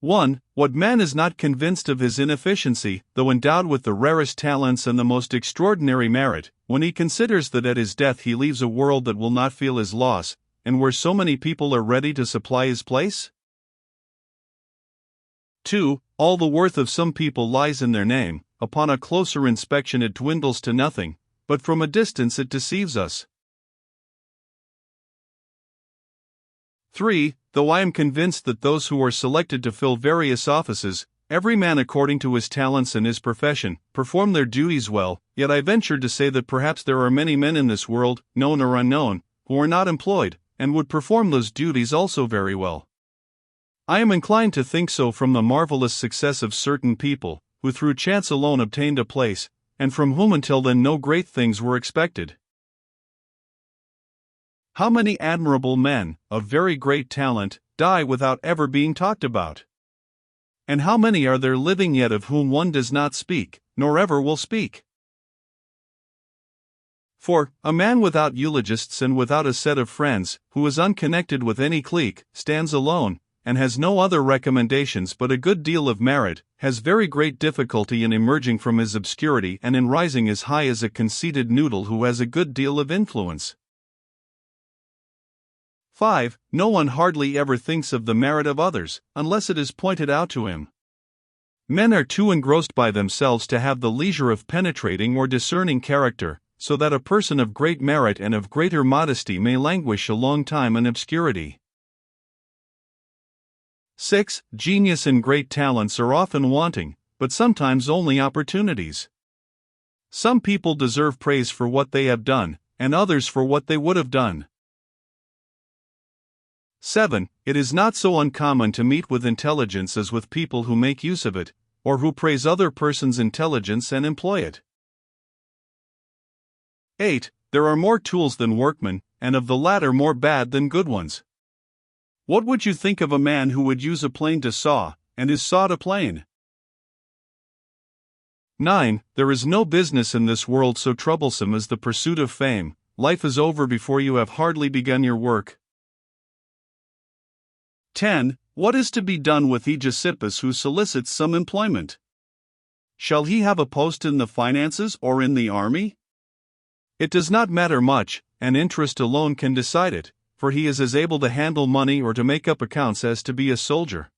1. What man is not convinced of his inefficiency, though endowed with the rarest talents and the most extraordinary merit, when he considers that at his death he leaves a world that will not feel his loss, and where so many people are ready to supply his place? 2. All the worth of some people lies in their name. Upon a closer inspection it dwindles to nothing, but from a distance it deceives us. 3. Though I am convinced that those who are selected to fill various offices, every man according to his talents and his profession, perform their duties well, yet I venture to say that perhaps there are many men in this world, known or unknown, who are not employed, and would perform those duties also very well. I am inclined to think so from the marvelous success of certain people, who through chance alone obtained a place, and from whom until then no great things were expected. How many admirable men, of very great talent, die without ever being talked about? And how many are there living yet of whom one does not speak, nor ever will speak? For, a man without eulogists and without a set of friends, who is unconnected with any clique, stands alone, and has no other recommendations but a good deal of merit, has very great difficulty in emerging from his obscurity and in rising as high as a conceited noodle who has a good deal of influence. 5. No one hardly ever thinks of the merit of others, unless it is pointed out to him. Men are too engrossed by themselves to have the leisure of penetrating or discerning character, so that a person of great merit and of greater modesty may languish a long time in obscurity. 6. Genius and great talents are often wanting, but sometimes only opportunities. Some people deserve praise for what they have done, and others for what they would have done. 7. It is not so uncommon to meet with intelligence as with people who make use of it, or who praise other persons' intelligence and employ it. 8. There are more tools than workmen, and of the latter more bad than good ones. What would you think of a man who would use a plane to saw, and is sawed a plane? 9. There is no business in this world so troublesome as the pursuit of fame. Life is over before you have hardly begun your work. 10. What is to be done with Aegesippus who solicits some employment? Shall he have a post in the finances or in the army? It does not matter much, and interest alone can decide it, for he is as able to handle money or to make up accounts as to be a soldier.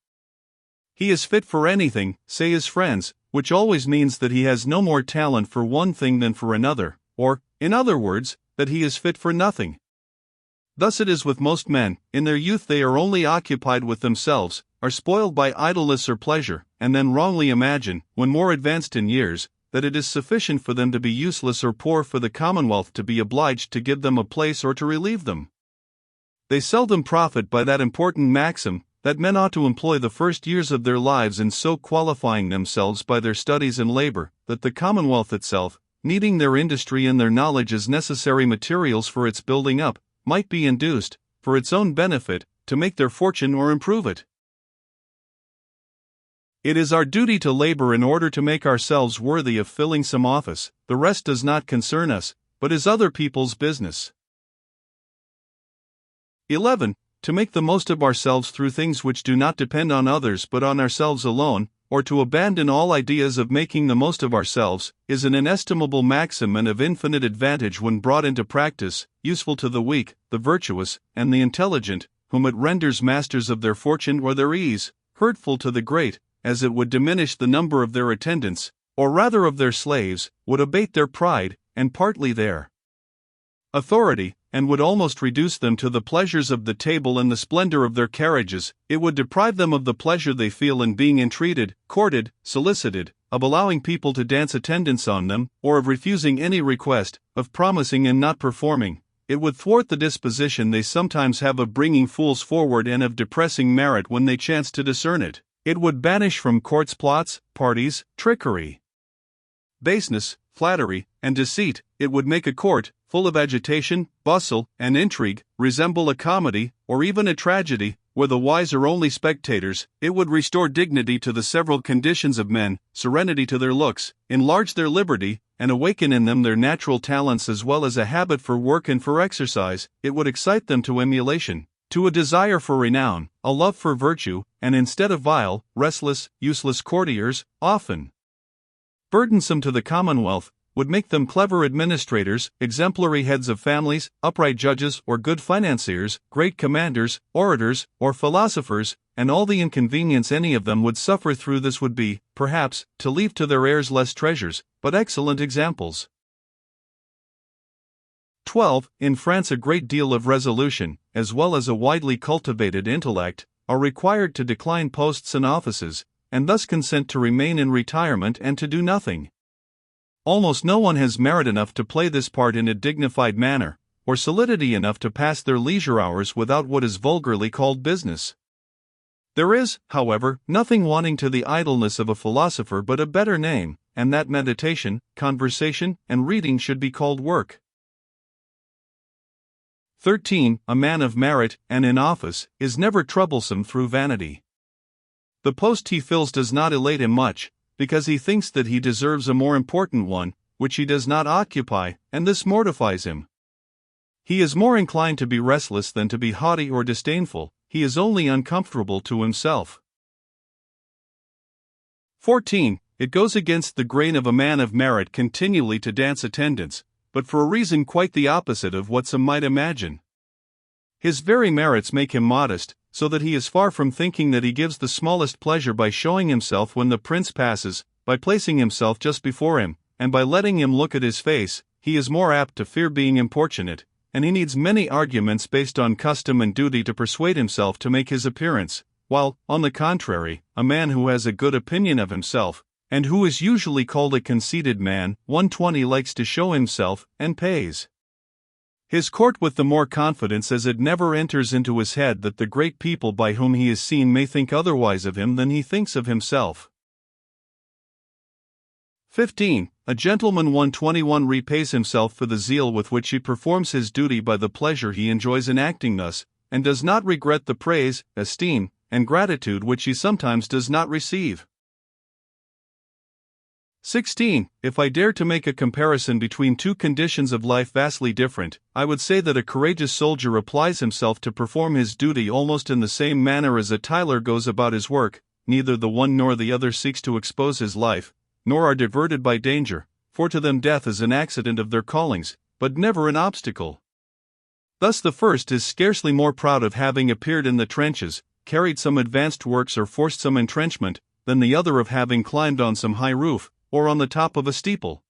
He is fit for anything, say his friends, which always means that he has no more talent for one thing than for another, or, in other words, that he is fit for nothing. Thus it is with most men. In their youth they are only occupied with themselves, are spoiled by idleness or pleasure, and then wrongly imagine, when more advanced in years, that it is sufficient for them to be useless or poor for the Commonwealth to be obliged to give them a place or to relieve them. They seldom profit by that important maxim, that men ought to employ the first years of their lives in so qualifying themselves by their studies and labor, that the Commonwealth itself, needing their industry and their knowledge as necessary materials for its building up, might be induced, for its own benefit, to make their fortune or improve it. It is our duty to labor in order to make ourselves worthy of filling some office. The rest does not concern us, but is other people's business. 11. To make the most of ourselves through things which do not depend on others but on ourselves alone, or to abandon all ideas of making the most of ourselves, is an inestimable maxim and of infinite advantage when brought into practice, useful to the weak, the virtuous, and the intelligent, whom it renders masters of their fortune or their ease, hurtful to the great, as it would diminish the number of their attendants, or rather of their slaves, would abate their pride, and partly their authority, and would almost reduce them to the pleasures of the table and the splendor of their carriages. It would deprive them of the pleasure they feel in being entreated, courted, solicited, of allowing people to dance attendance on them, or of refusing any request, of promising and not performing. It would thwart the disposition they sometimes have of bringing fools forward and of depressing merit when they chance to discern it. It would banish from courts plots, parties, trickery, baseness, flattery, and deceit. It would make a court, full of agitation, bustle, and intrigue, resemble a comedy, or even a tragedy, where the wise are only spectators. It would restore dignity to the several conditions of men, serenity to their looks, enlarge their liberty, and awaken in them their natural talents as well as a habit for work and for exercise. It would excite them to emulation, to a desire for renown, a love for virtue, and instead of vile, restless, useless courtiers, often burdensome to the commonwealth, would make them clever administrators, exemplary heads of families, upright judges or good financiers, great commanders, orators, or philosophers, and all the inconvenience any of them would suffer through this would be, perhaps, to leave to their heirs less treasures, but excellent examples. 12. In France a great deal of resolution, as well as a widely cultivated intellect, are required to decline posts and offices, and thus consent to remain in retirement and to do nothing. Almost no one has merit enough to play this part in a dignified manner, or solidity enough to pass their leisure hours without what is vulgarly called business. There is, however, nothing wanting to the idleness of a philosopher but a better name, and that meditation, conversation, and reading should be called work. 13. A man of merit, and in office, is never troublesome through vanity. The post he fills does not elate him much, because he thinks that he deserves a more important one, which he does not occupy, and this mortifies him. He is more inclined to be restless than to be haughty or disdainful, he is only uncomfortable to himself. 14. It goes against the grain of a man of merit continually to dance attendance, but for a reason quite the opposite of what some might imagine. His very merits make him modest, so that he is far from thinking that he gives the smallest pleasure by showing himself when the prince passes, by placing himself just before him, and by letting him look at his face. He is more apt to fear being importunate, and he needs many arguments based on custom and duty to persuade himself to make his appearance, while, on the contrary, a man who has a good opinion of himself, and who is usually called a conceited man, 120 likes to show himself, and pays his court with the more confidence as it never enters into his head that the great people by whom he is seen may think otherwise of him than he thinks of himself. 15. A gentleman 121 repays himself for the zeal with which he performs his duty by the pleasure he enjoys in acting thus, and does not regret the praise, esteem, and gratitude which he sometimes does not receive. 16. If I dare to make a comparison between two conditions of life vastly different, I would say that a courageous soldier applies himself to perform his duty almost in the same manner as a tiler goes about his work. Neither the one nor the other seeks to expose his life, nor are diverted by danger, for to them death is an accident of their callings, but never an obstacle. Thus the first is scarcely more proud of having appeared in the trenches, carried some advanced works or forced some entrenchment, than the other of having climbed on some high roof, or on the top of a steeple.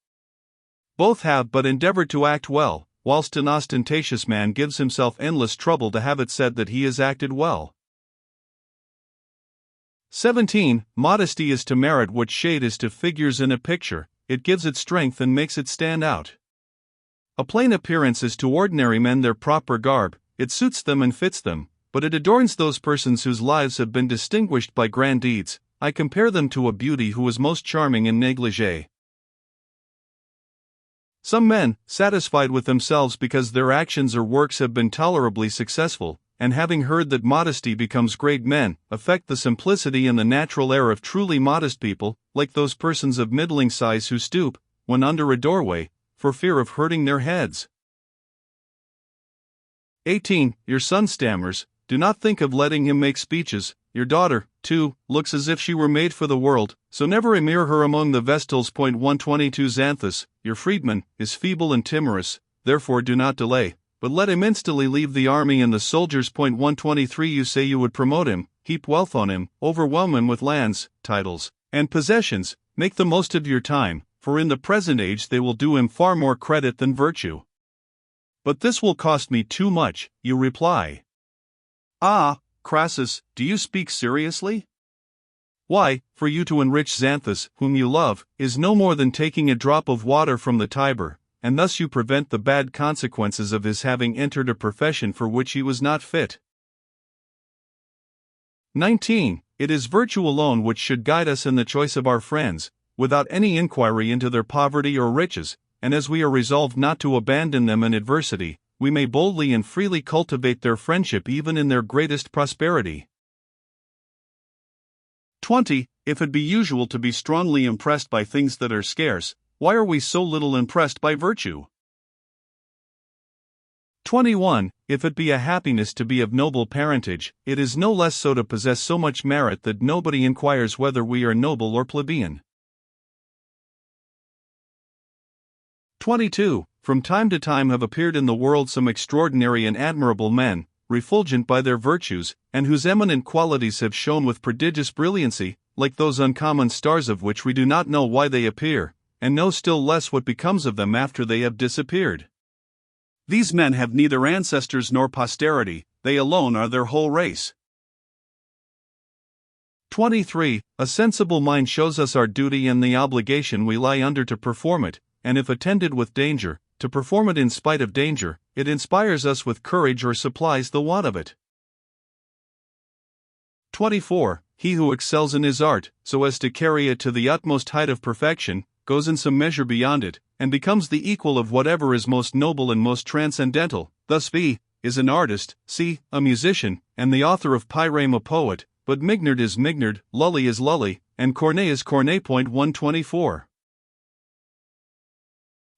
Both have but endeavored to act well, whilst an ostentatious man gives himself endless trouble to have it said that he has acted well. 17. Modesty is to merit what shade is to figures in a picture, it gives it strength and makes it stand out. A plain appearance is to ordinary men their proper garb, it suits them and fits them, but it adorns those persons whose lives have been distinguished by grand deeds. I compare them to a beauty who is most charming in negligee. Some men, satisfied with themselves because their actions or works have been tolerably successful, and having heard that modesty becomes great men, affect the simplicity and the natural air of truly modest people, like those persons of middling size who stoop, when under a doorway, for fear of hurting their heads. 18. Your son stammers, do not think of letting him make speeches. Your daughter, too, looks as if she were made for the world, so never imure her among the Vestals. 122 Xanthus, your freedman, is feeble and timorous, therefore do not delay, but let him instantly leave the army and the soldiers. 123 You say you would promote him, heap wealth on him, overwhelm him with lands, titles, and possessions, make the most of your time, for in the present age they will do him far more credit than virtue. But this will cost me too much, you reply. Ah, Crassus, do you speak seriously? Why, for you to enrich Xanthus, whom you love, is no more than taking a drop of water from the Tiber, and thus you prevent the bad consequences of his having entered a profession for which he was not fit. 19. It is virtue alone which should guide us in the choice of our friends, without any inquiry into their poverty or riches, and as we are resolved not to abandon them in adversity, we may boldly and freely cultivate their friendship even in their greatest prosperity. 20. If it be usual to be strongly impressed by things that are scarce, why are we so little impressed by virtue? 21. If it be a happiness to be of noble parentage, it is no less so to possess so much merit that nobody inquires whether we are noble or plebeian. 22. From time to time have appeared in the world some extraordinary and admirable men, refulgent by their virtues, and whose eminent qualities have shone with prodigious brilliancy, like those uncommon stars of which we do not know why they appear, and know still less what becomes of them after they have disappeared. These men have neither ancestors nor posterity, they alone are their whole race. 23. A sensible mind shows us our duty and the obligation we lie under to perform it, and if attended with danger, to perform it in spite of danger, it inspires us with courage or supplies the want of it. 24. He who excels in his art, so as to carry it to the utmost height of perfection, goes in some measure beyond it, and becomes the equal of whatever is most noble and most transcendental. Thus V is an artist, C a musician, and the author of Pyrame a poet, but Mignard is Mignard, Lully is Lully, and Corneille is Corneille. 124.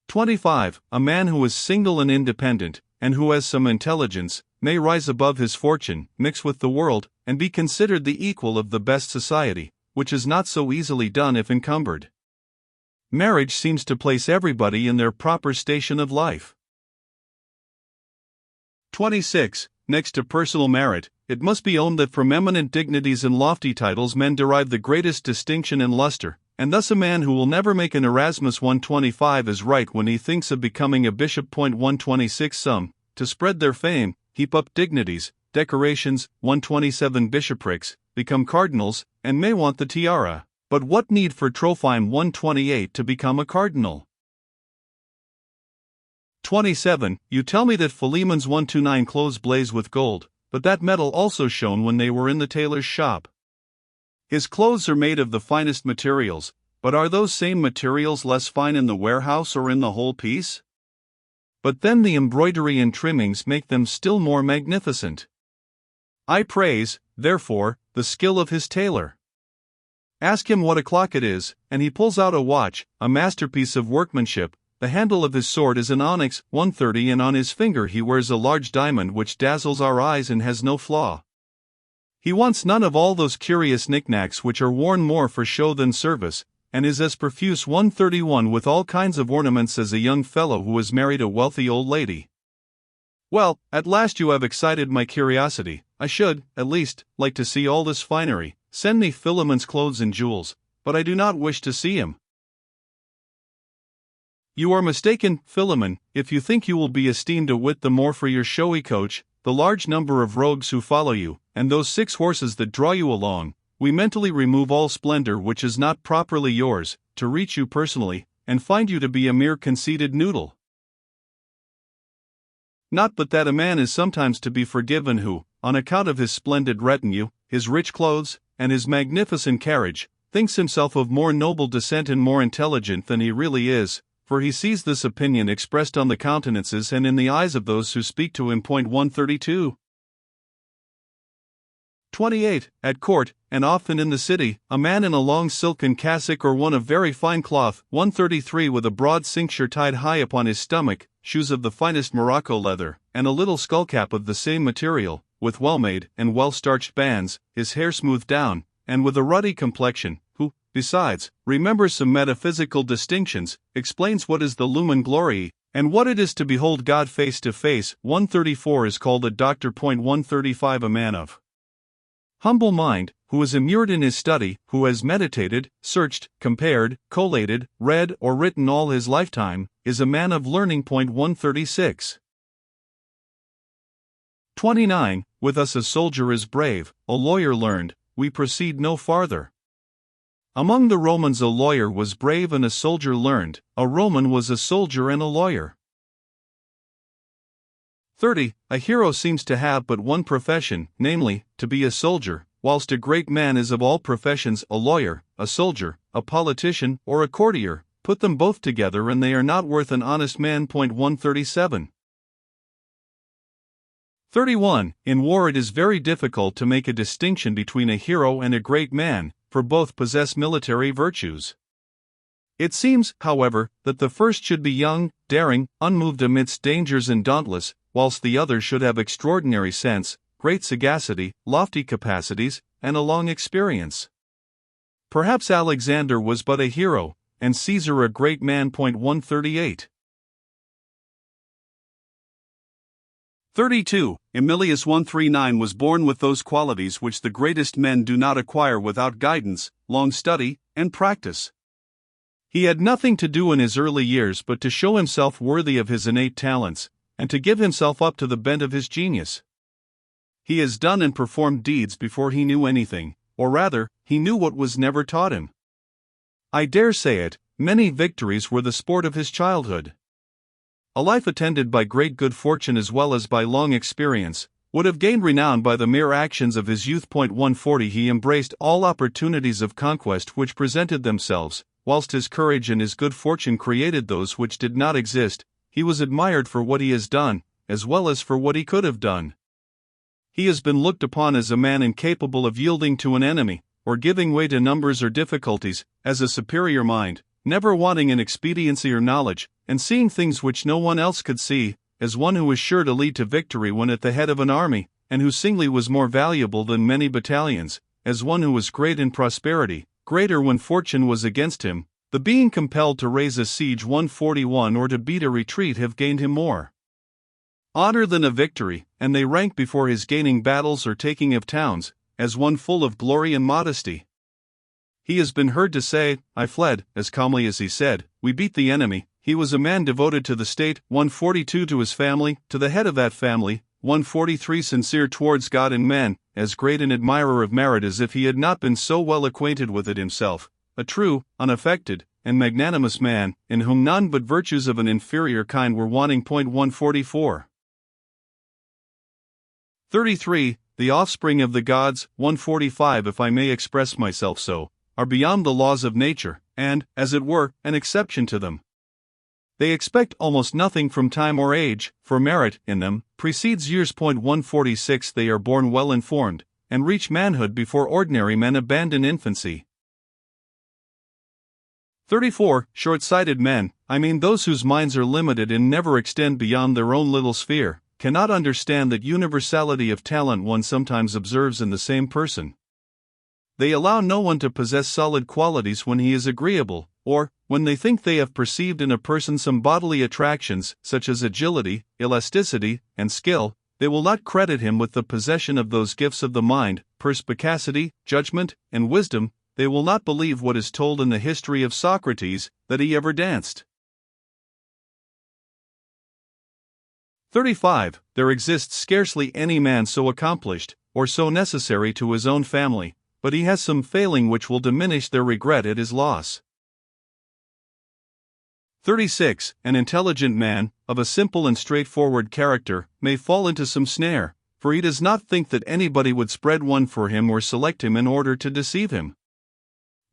25. A man who is single and independent, and who has some intelligence, may rise above his fortune, mix with the world, and be considered the equal of the best society, which is not so easily done if encumbered. Marriage seems to place everybody in their proper station of life. 26. Next to personal merit, it must be owned that from eminent dignities and lofty titles men derive the greatest distinction and luster, and thus a man who will never make an Erasmus 125 is right when he thinks of becoming a bishop. 126. Some, to spread their fame, heap up dignities, decorations, 127 bishoprics, become cardinals, and may want the tiara. But what need for Trophime 128 to become a cardinal? 27. You tell me that Philemon's 129 clothes blaze with gold, but that metal also shone when they were in the tailor's shop. His clothes are made of the finest materials, but are those same materials less fine in the warehouse or in the whole piece? But then the embroidery and trimmings make them still more magnificent. I praise, therefore, the skill of his tailor. Ask him what o'clock it is, and he pulls out a watch, a masterpiece of workmanship. The handle of his sword is an onyx, 130, and on his finger he wears a large diamond which dazzles our eyes and has no flaw. He wants none of all those curious knickknacks which are worn more for show than service, and is as profuse 131 with all kinds of ornaments as a young fellow who has married a wealthy old lady. Well, at last you have excited my curiosity. I should, at least, like to see all this finery. Send me Philemon's clothes and jewels, but I do not wish to see him. You are mistaken, Philemon, if you think you will be esteemed a whit the more for your showy coach, the large number of rogues who follow you, and those 6 horses that draw you along. We mentally remove all splendor which is not properly yours, to reach you personally, and find you to be a mere conceited noodle. Not but that a man is sometimes to be forgiven who, on account of his splendid retinue, his rich clothes, and his magnificent carriage, thinks himself of more noble descent and more intelligent than he really is, for he sees this opinion expressed on the countenances and in the eyes of those who speak to him. 132. 28. At court, and often in the city, a man in a long silken cassock or one of very fine cloth, 133, with a broad cincture tied high upon his stomach, shoes of the finest Morocco leather, and a little skullcap of the same material, with well-made and well-starched bands, his hair smoothed down, and with a ruddy complexion, who, besides, remembers some metaphysical distinctions, explains what is the lumen gloriae, and what it is to behold God face to face. 134 is called a doctor. 135 A man of humble mind, who is immured in his study, who has meditated, searched, compared, collated, read or written all his lifetime, is a man of learning. 136. 29. With us a soldier is brave, a lawyer learned. We proceed no farther. Among the Romans a lawyer was brave and a soldier learned. A Roman was a soldier and a lawyer. 30. A hero seems to have but one profession, namely, to be a soldier, whilst a great man is of all professions a lawyer, a soldier, a politician, or a courtier. Put them both together and they are not worth an honest man. 137. 31. In war it is very difficult to make a distinction between a hero and a great man, for both possess military virtues. It seems, however, that the first should be young, daring, unmoved amidst dangers and dauntless, whilst the other should have extraordinary sense, great sagacity, lofty capacities, and a long experience. Perhaps Alexander was but a hero, and Caesar a great man. 138. 32. Emilius 139 was born with those qualities which the greatest men do not acquire without guidance, long study, and practice. He had nothing to do in his early years but to show himself worthy of his innate talents, and to give himself up to the bent of his genius. He has done and performed deeds before he knew anything, or rather, he knew what was never taught him. I dare say it, many victories were the sport of his childhood. A life attended by great good fortune as well as by long experience would have gained renown by the mere actions of his youth. 140 He embraced all opportunities of conquest which presented themselves, whilst his courage and his good fortune created those which did not exist. He was admired for what he has done, as well as for what he could have done. He has been looked upon as a man incapable of yielding to an enemy, or giving way to numbers or difficulties, as a superior mind, never wanting in expediency or knowledge, and seeing things which no one else could see, as one who was sure to lead to victory when at the head of an army, and who singly was more valuable than many battalions, as one who was great in prosperity, greater when fortune was against him. The being compelled to raise a siege 141 or to beat a retreat have gained him more honor than a victory, and they rank before his gaining battles or taking of towns, as one full of glory and modesty. He has been heard to say, "I fled," as calmly as he said, "We beat the enemy." He was a man devoted to the state. 142 To his family, to the head of that family. 143 Sincere towards God and men, as great an admirer of merit as if he had not been so well acquainted with it himself. A true, unaffected, and magnanimous man, in whom none but virtues of an inferior kind were wanting. 144. 33. The offspring of the gods. 145 If I may express myself so, are beyond the laws of nature, and, as it were, an exception to them. They expect almost nothing from time or age, for merit, in them, precedes years. 146 They are born well informed, and reach manhood before ordinary men abandon infancy. 34. Short-sighted men, I mean those whose minds are limited and never extend beyond their own little sphere, cannot understand that universality of talent one sometimes observes in the same person. They allow no one to possess solid qualities when he is agreeable, or, when they think they have perceived in a person some bodily attractions, such as agility, elasticity, and skill, they will not credit him with the possession of those gifts of the mind, perspicacity, judgment, and wisdom. They will not believe what is told in the history of Socrates, that he ever danced. 35. There exists scarcely any man so accomplished, or so necessary to his own family, but he has some failing which will diminish their regret at his loss. 36. An intelligent man, of a simple and straightforward character, may fall into some snare, for he does not think that anybody would spread one for him or select him in order to deceive him.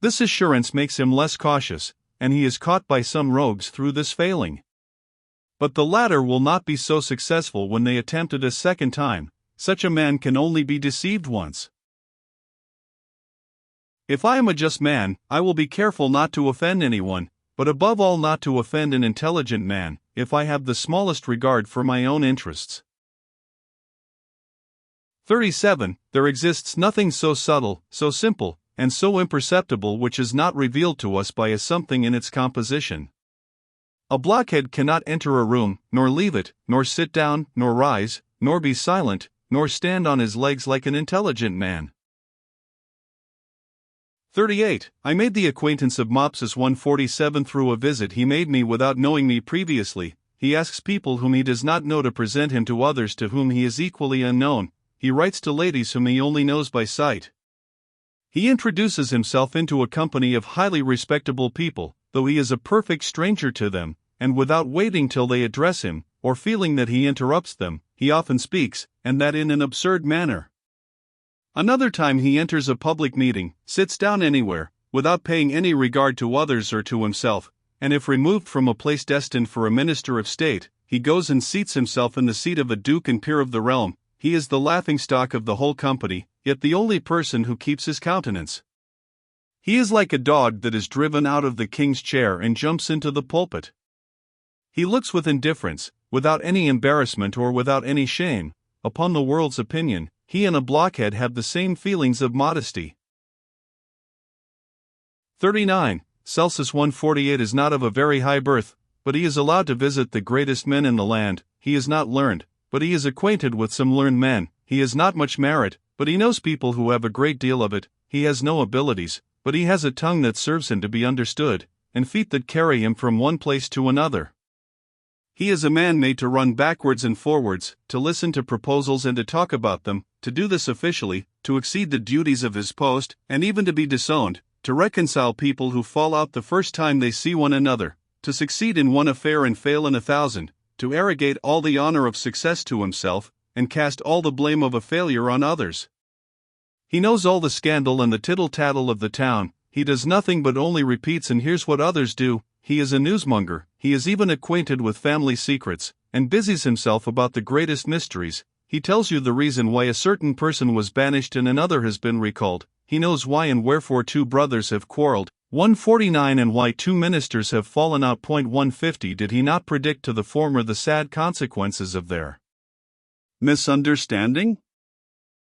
This assurance makes him less cautious, and he is caught by some rogues through this failing. But the latter will not be so successful when they attempt it a second time. Such a man can only be deceived once. If I am a just man, I will be careful not to offend anyone, but above all not to offend an intelligent man, if I have the smallest regard for my own interests. 37. There exists nothing so subtle, so simple, and so imperceptible which is not revealed to us by a something in its composition. A blockhead cannot enter a room, nor leave it, nor sit down, nor rise, nor be silent, nor stand on his legs like an intelligent man. 38. I made the acquaintance of Mopsus 147 through a visit he made me without knowing me previously. He asks people whom he does not know to present him to others to whom he is equally unknown. He writes to ladies whom he only knows by sight. He introduces himself into a company of highly respectable people, though he is a perfect stranger to them, and without waiting till they address him, or feeling that he interrupts them, he often speaks, and that in an absurd manner. Another time he enters a public meeting, sits down anywhere, without paying any regard to others or to himself, and if removed from a place destined for a minister of state, he goes and seats himself in the seat of a duke and peer of the realm. He is the laughingstock of the whole company, yet the only person who keeps his countenance. He is like a dog that is driven out of the king's chair and jumps into the pulpit. He looks with indifference, without any embarrassment or without any shame, upon the world's opinion. He and a blockhead have the same feelings of modesty. 39. Celsus 148 is not of a very high birth, but he is allowed to visit the greatest men in the land. He is not learned, but he is acquainted with some learned men. He has not much merit, but he knows people who have a great deal of it. He has no abilities, but he has a tongue that serves him to be understood, and feet that carry him from one place to another. He is a man made to run backwards and forwards, to listen to proposals and to talk about them, to do this officially, to exceed the duties of his post, and even to be disowned, to reconcile people who fall out the first time they see one another, to succeed in one affair and fail in 1,000, to arrogate all the honor of success to himself, and cast all the blame of a failure on others. He knows all the scandal and the tittle-tattle of the town. He does nothing but only repeats and hears what others do. He is a newsmonger. He is even acquainted with family secrets, and busies himself about the greatest mysteries. He tells you the reason why a certain person was banished and another has been recalled. He knows why and wherefore 2 brothers have quarreled. 149 and why 2 ministers have fallen out. 150 Did he not predict to the former the sad consequences of their misunderstanding?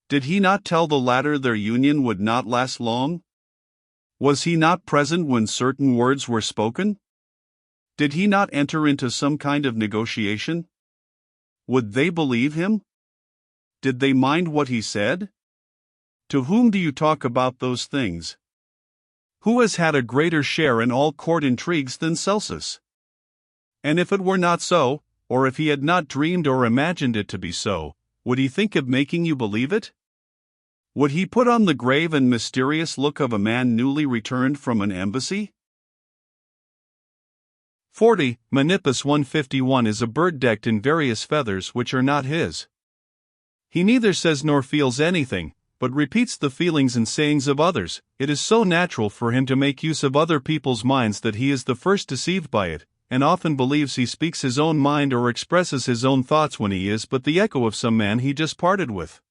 Did he not tell the latter their union would not last long? Was he not present when certain words were spoken? Did he not enter into some kind of negotiation? Would they believe him? Did they mind what he said? To whom do you talk about those things? Who has had a greater share in all court intrigues than Celsus? And if it were not so, or if he had not dreamed or imagined it to be so, would he think of making you believe it? Would he put on the grave and mysterious look of a man newly returned from an embassy? 40. Menippus 151 is a bird decked in various feathers which are not his. He neither says nor feels anything, but repeats the feelings and sayings of others. It is so natural for him to make use of other people's minds that he is the first deceived by it, and often believes he speaks his own mind or expresses his own thoughts when he is but the echo of some man he just parted with.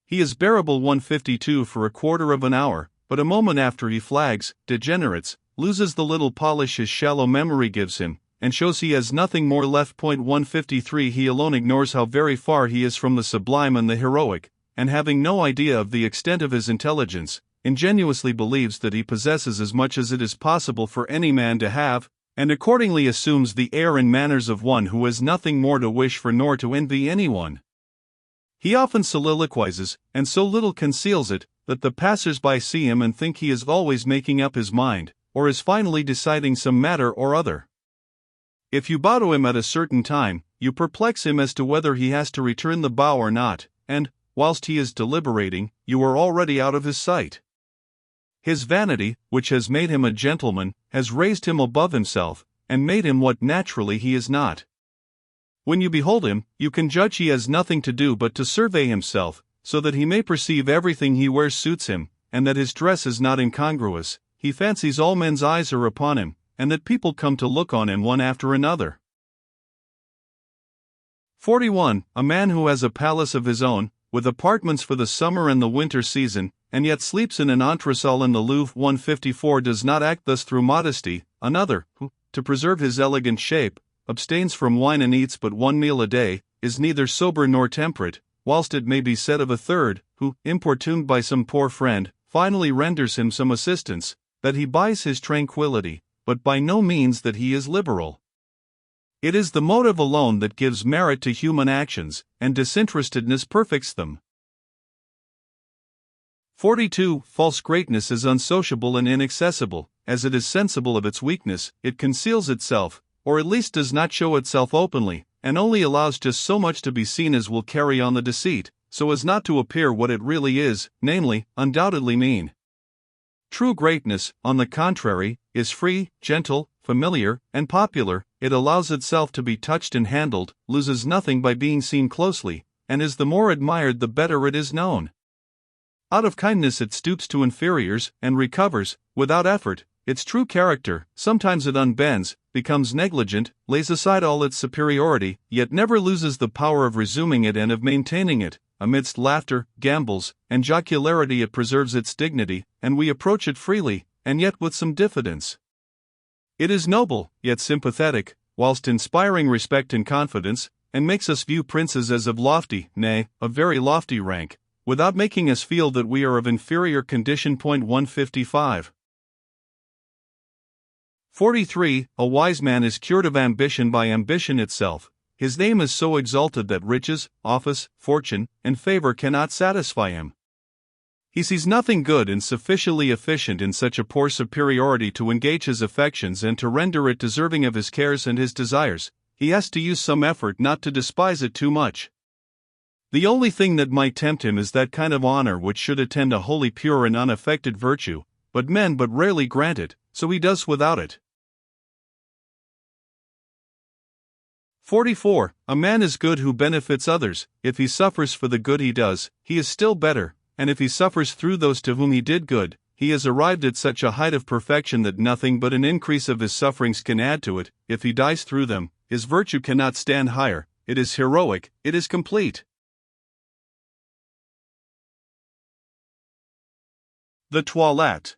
He is bearable 152 for a quarter of an hour, but a moment after he flags, degenerates, loses the little polish his shallow memory gives him, and shows he has nothing more left. 153 He alone ignores how very far he is from the sublime and the heroic, and having no idea of the extent of his intelligence, ingenuously believes that he possesses as much as it is possible for any man to have, and accordingly assumes the air and manners of one who has nothing more to wish for nor to envy anyone. He often soliloquizes, and so little conceals it, that the passers-by see him and think he is always making up his mind, or is finally deciding some matter or other. If you bow to him at a certain time, you perplex him as to whether he has to return the bow or not, and, whilst he is deliberating, you are already out of his sight. His vanity, which has made him a gentleman, has raised him above himself, and made him what naturally he is not. When you behold him, you can judge he has nothing to do but to survey himself, so that he may perceive everything he wears suits him, and that his dress is not incongruous. He fancies all men's eyes are upon him, and that people come to look on him one after another. 41. A man who has a palace of his own, with apartments for the summer and the winter season, and yet sleeps in an entresol in the Louvre. 154 Does not act thus through modesty. Another, who, to preserve his elegant shape, abstains from wine and eats but 1 meal a day, is neither sober nor temperate, whilst it may be said of a third, who, importuned by some poor friend, finally renders him some assistance, that he buys his tranquillity, but by no means that he is liberal. It is the motive alone that gives merit to human actions, and disinterestedness perfects them. 42. False greatness is unsociable and inaccessible. As it is sensible of its weakness, it conceals itself, or at least does not show itself openly, and only allows just so much to be seen as will carry on the deceit, so as not to appear what it really is, namely, undoubtedly mean. True greatness, on the contrary, is free, gentle, familiar, and popular. It allows itself to be touched and handled, loses nothing by being seen closely, and is the more admired the better it is known. Out of kindness it stoops to inferiors, and recovers, without effort, its true character. Sometimes it unbends, becomes negligent, lays aside all its superiority, yet never loses the power of resuming it and of maintaining it. amidst laughter, gambols, and jocularity it preserves its dignity, and we approach it freely, and yet with some diffidence. It is noble, yet sympathetic, whilst inspiring respect and confidence, and makes us view princes as of lofty, nay, of very lofty rank, without making us feel that we are of inferior condition. 155. 43. A wise man is cured of ambition by ambition itself. His name is so exalted that riches, office, fortune, and favor cannot satisfy him. He sees nothing good and sufficiently efficient in such a poor superiority to engage his affections and to render it deserving of his cares and his desires. He has to use some effort not to despise it too much. The only thing that might tempt him is that kind of honor which should attend a wholly pure and unaffected virtue, but men but rarely grant it, so he does without it. 44. A man is good who benefits others. If he suffers for the good he does, he is still better, and if he suffers through those to whom he did good, he has arrived at such a height of perfection that nothing but an increase of his sufferings can add to it. If he dies through them, his virtue cannot stand higher. It is heroic, it is complete. The Toilette.